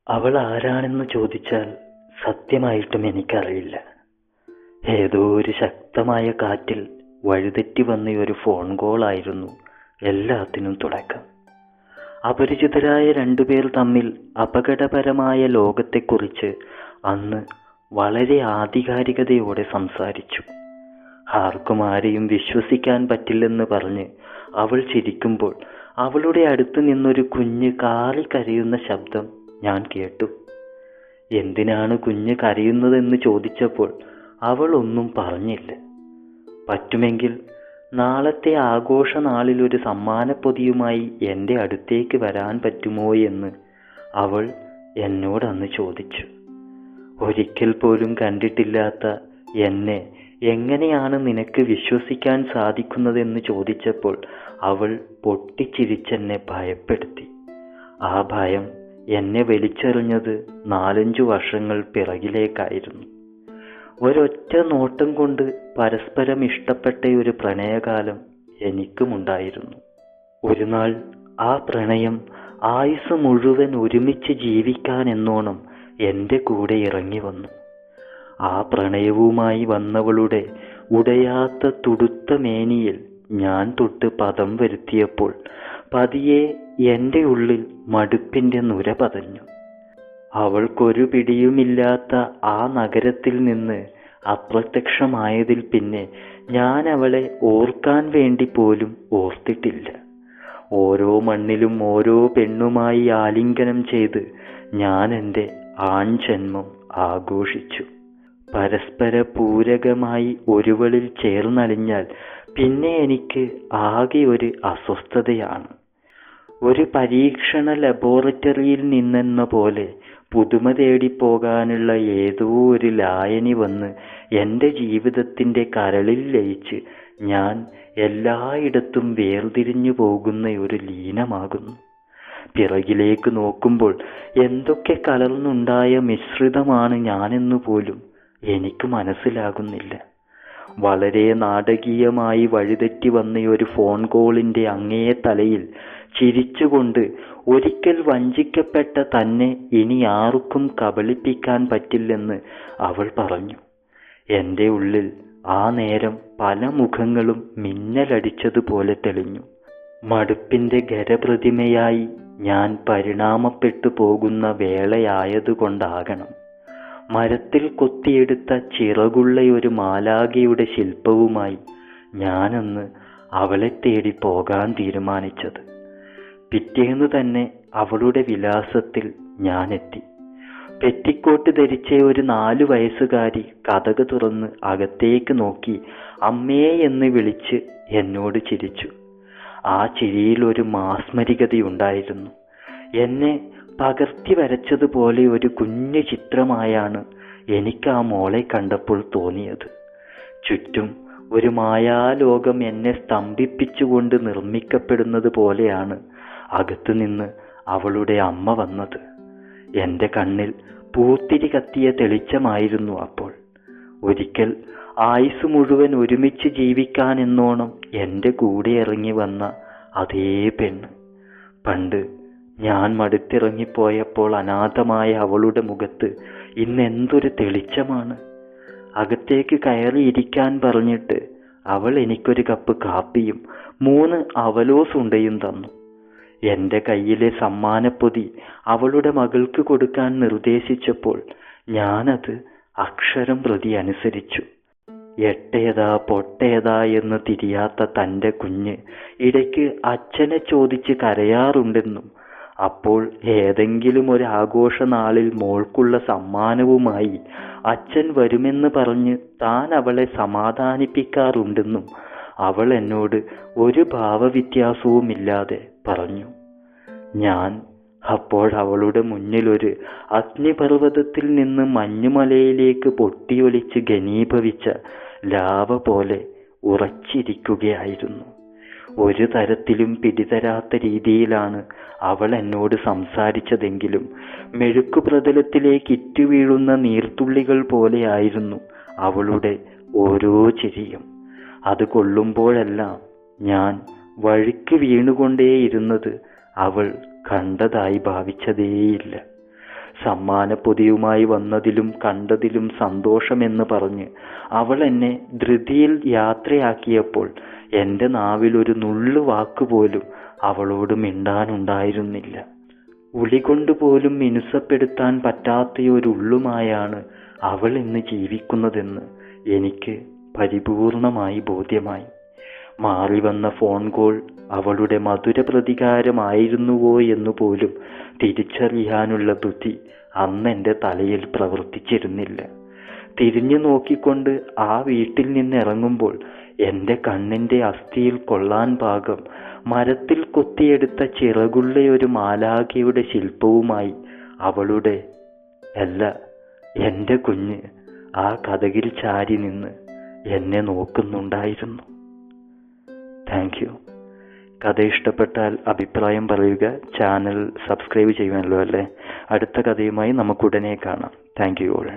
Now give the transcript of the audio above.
അവൾ ആരാണെന്ന് ചോദിച്ചാൽ സത്യമായിട്ടും എനിക്കറിയില്ല. ഏതോ ഒരു ശക്തമായ കാറ്റിൽ വഴിതെറ്റി വന്ന ഒരു ഫോൺ കോളായിരുന്നു എല്ലാത്തിനും തുടക്കം. അപരിചിതരായ രണ്ടുപേർ തമ്മിൽ അപകടകരമായ ലോകത്തെക്കുറിച്ച് അന്ന് വളരെ ആധികാരികതയോടെ സംസാരിച്ചു. ആർക്കും ആരെയും വിശ്വസിക്കാൻ പറ്റില്ലെന്ന് പറഞ്ഞ് അവൾ ചിരിക്കുമ്പോൾ അവളുടെ അടുത്ത് നിന്നൊരു കുഞ്ഞ് കാറിക്കരയുന്ന ശബ്ദം ഞാൻ കേട്ടു. എന്തിനാണ് കുഞ്ഞ് കരയുന്നതെന്ന് ചോദിച്ചപ്പോൾ അവൾ ഒന്നും പറഞ്ഞില്ല. പറ്റുമെങ്കിൽ നാളത്തെ ആഘോഷ നാളിൽ ഒരു സമ്മാനപ്പൊതിയുമായി എൻ്റെ അടുത്തേക്ക് വരാൻ പറ്റുമോ എന്ന് അവൾ എന്നോടന്ന് ചോദിച്ചു. ഒരിക്കൽ പോലും കണ്ടിട്ടില്ലാത്ത എന്നെ എങ്ങനെയാണ് നിനക്ക് വിശ്വസിക്കാൻ സാധിക്കുന്നതെന്ന് ചോദിച്ചപ്പോൾ അവൾ പൊട്ടിച്ചിരിച്ചെന്നെ ഭയപ്പെടുത്തി. ആ ഭയം എന്നെ വലിച്ചെറിഞ്ഞത് 4-5 വർഷങ്ങൾ പിറകിലേക്കായിരുന്നു. ഒരൊറ്റ നോട്ടം കൊണ്ട് പരസ്പരം ഇഷ്ടപ്പെട്ട ഒരു പ്രണയകാലം എനിക്കുമുണ്ടായിരുന്നു. ഒരു നാൾ ആ പ്രണയം ആയുസ് മുഴുവൻ ഒരുമിച്ച് ജീവിക്കാനെന്നോണം എൻ്റെ കൂടെ ഇറങ്ങി വന്നു. ആ പ്രണയവുമായി വന്നവളുടെ ഉടയാത്ത തുടുത്ത മേനിയിൽ ഞാൻ തൊട്ട് പദം വരുത്തിയപ്പോൾ പതിയെ എൻ്റെ ഉള്ളിൽ മടുപ്പിൻ്റെ നുര പതഞ്ഞു. അവൾക്കൊരു പിടിയുമില്ലാത്ത ആ നഗരത്തിൽ നിന്ന് അപ്രത്യക്ഷമായതിൽ പിന്നെ ഞാൻ അവളെ ഓർക്കാൻ വേണ്ടി പോലും ഓർത്തിട്ടില്ല. ഓരോ മണ്ണിലും ഓരോ പെണ്ണുമായി ആലിംഗനം ചെയ്ത് ഞാൻ എൻ്റെ ആൺജന്മം ആഘോഷിച്ചു. പരസ്പര പൂരകമായി ഒരുവളിൽ ചേർന്നലിഞ്ഞാൽ പിന്നെ എനിക്ക് ആകെ ഒരു അസ്വസ്ഥതയാണ്. ഒരു പരീക്ഷണ ലബോറട്ടറിയിൽ നിന്നെന്ന പോലെ പുതുമ തേടിപ്പോകാനുള്ള ഏതോ ഒരു ലായനി വന്ന് എൻ്റെ ജീവിതത്തിൻ്റെ കരളിൽ ലയിച്ച് ഞാൻ എല്ലായിടത്തും വേർതിരിഞ്ഞു പോകുന്ന ഒരു ലീനമാകുന്നു. പിറകിലേക്ക് നോക്കുമ്പോൾ എന്തൊക്കെ കലർന്നുണ്ടായ മിശ്രിതമാണ് ഞാനെന്നു പോലും എനിക്ക് മനസ്സിലാകുന്നില്ല. വളരെ നാടകീയമായി വഴിതെറ്റി വന്ന ഒരു ഫോൺ കോളിൻ്റെ അങ്ങേ തലയിൽ ചിരിച്ചുകൊണ്ട് ഒരിക്കൽ വഞ്ചിക്കപ്പെട്ട തന്നെ ഇനി ആർക്കും കബളിപ്പിക്കാൻ പറ്റില്ലെന്ന് അവൾ പറഞ്ഞു. എൻ്റെ ഉള്ളിൽ ആ നേരം പല മുഖങ്ങളും മിന്നലടിച്ചതുപോലെ തെളിഞ്ഞു. മടുപ്പിൻ്റെ ഖരപ്രതിമയായി ഞാൻ പരിണാമപ്പെട്ടു പോകുന്ന വേളയായതുകൊണ്ടാകണം മരത്തിൽ കൊത്തിയെടുത്ത ചിറകുള്ള ഒരു മാലാഖയുടെ ശില്പവുമായി ഞാനന്ന് അവളെ തേടി പോകാൻ തീരുമാനിച്ചത്. പിറ്റേന്ന് തന്നെ അവളുടെ വിലാസത്തിൽ ഞാനെത്തി. പെറ്റിക്കോട്ട് ധരിച്ച ഒരു 4 വയസ്സുകാരി കതക് തുറന്ന് അകത്തേക്ക് നോക്കി അമ്മേ എന്ന് വിളിച്ച് എന്നോട് ചിരിച്ചു. ആ ചിരിയിൽ ഒരു മാസ്മരികതയുണ്ടായിരുന്നു. എന്നെ പകർത്തി വരച്ചതുപോലെ ഒരു കുഞ്ഞു ചിത്രമായാണ് എനിക്ക് ആ മോളെ കണ്ടപ്പോൾ തോന്നിയത്. ചുറ്റും ഒരു മായാലോകം എന്നെ സ്തംഭിപ്പിച്ചുകൊണ്ട് നിർമ്മിക്കപ്പെടുന്നത് പോലെയാണ് അകത്തുനിന്ന് അവളുടെ അമ്മ വന്നത്. എൻ്റെ കണ്ണിൽ പൂത്തിരി കത്തിയ തെളിച്ചമായിരുന്നു അപ്പോൾ. ഒരിക്കൽ ആയുസ് മുഴുവൻ ഒരുമിച്ച് ജീവിക്കാനെന്നോണം എൻ്റെ കൂടെ ഇറങ്ങി വന്ന അതേ പെണ്ണ്. പണ്ട് ഞാൻ മടുത്തിറങ്ങിപ്പോയപ്പോൾ അനാഥമായ അവളുടെ മുഖത്ത് ഇന്ന് എന്തൊരു തെളിച്ചമാണ്. അകത്തേക്ക് കയറിയിരിക്കാൻ പറഞ്ഞിട്ട് അവൾ എനിക്കൊരു കപ്പ് കാപ്പിയും 3 അവലോസുണ്ടയും തന്നു. എൻ്റെ കയ്യിലെ സമ്മാനപ്പൊതി അവളുടെ മകൾക്ക് കൊടുക്കാൻ നിർദ്ദേശിച്ചപ്പോൾ ഞാനത് അക്ഷരം പ്രതി അനുസരിച്ചു. എട്ടേതാ പൊട്ടേതാ എന്ന് തിരിയാത്ത തൻ്റെ കുഞ്ഞ് ഇടയ്ക്ക് അച്ഛനെ ചോദിച്ച് കരയാറുണ്ടെന്നും അപ്പോൾ ഏതെങ്കിലും ഒരു ആഘോഷ നാളിൽ മോൾക്കുള്ള സമ്മാനവുമായി അച്ഛൻ വരുമെന്ന് പറഞ്ഞ് താൻ അവളെ സമാധാനിപ്പിക്കാറുണ്ടെന്നും അവൾ എന്നോട് ഒരു ഭാവവ്യത്യാസവുമില്ലാതെ പറഞ്ഞു. ഞാൻ അപ്പോൾ അവളുടെ മുന്നിൽ ഒരു അഗ്നിപർവ്വതത്തിൽ നിന്ന് മഞ്ഞുമലയിലേക്ക് പൊട്ടിയൊലിച്ച് ഘനീഭവിച്ച ലാവ പോലെ ഉറച്ചിരിക്കുകയായിരുന്നു. ഒരു തരത്തിലും പിടിതരാത്ത രീതിയിലാണ് അവൾ എന്നോട് സംസാരിച്ചതെങ്കിലും മെഴുക്കുപ്രതലത്തിലേക്ക് ഇറ്റുവീഴുന്ന നീർത്തുള്ളികൾ പോലെയായിരുന്നു അവളുടെ ഓരോ ചിരിയും. അത് കൊള്ളുമ്പോഴെല്ലാം ഞാൻ വഴുക്കി വീണുകൊണ്ടേയിരുന്നത് അവൾ കണ്ടതായി ഭാവിച്ചതേയില്ല. സമ്മാനപ്പൊതിയുമായി വന്നതിലും കണ്ടതിലും സന്തോഷമെന്ന് പറഞ്ഞ് അവൾ എന്നെ ധൃതിയിൽ യാത്രയാക്കിയപ്പോൾ എൻ്റെ നാവിൽ ഒരു നുള്ളു വാക്കുപോലും അവളോട് മിണ്ടാനുണ്ടായിരുന്നില്ല. ഉളികൊണ്ട് പോലും മിനുസപ്പെടുത്താൻ പറ്റാത്തൊരുള്ളുമായാണ് അവൾ ഇന്ന് ജീവിക്കുന്നതെന്ന് എനിക്ക് പരിപൂർണമായി ബോധ്യമായി. മാറി വന്ന ഫോൺ കോൾ അവളുടെ മധുര പ്രതികാരമായിരുന്നുവോ എന്ന് പോലും തിരിച്ചറിയാനുള്ള ബുദ്ധി അന്ന് എൻ്റെ തലയിൽ പ്രവർത്തിച്ചിരുന്നില്ല. തിരിഞ്ഞു നോക്കിക്കൊണ്ട് ആ വീട്ടിൽ നിന്ന് ഇറങ്ങുമ്പോൾ എൻ്റെ കണ്ണിൻ്റെ അസ്ഥിയിൽ കൊള്ളാൻ പാകം മരത്തിൽ കൊത്തിയെടുത്ത ചിറകുള്ള ഒരു മാലാഖയുടെ ശില്പവുമായി അവളുടെ എൻ്റെ കുഞ്ഞ് ആ കതകിൽ ചാരി നിന്ന് എന്നെ നോക്കുന്നുണ്ടായിരുന്നു. Thank you. കഥ ഇഷ്ടപ്പെട്ടാൽ അഭിപ്രായം പറയുക. ചാനൽ സബ്സ്ക്രൈബ് ചെയ്യുമല്ലോ അല്ലേ? അടുത്ത കഥയുമായി നമുക്കുടനെ കാണാം. Thank you all.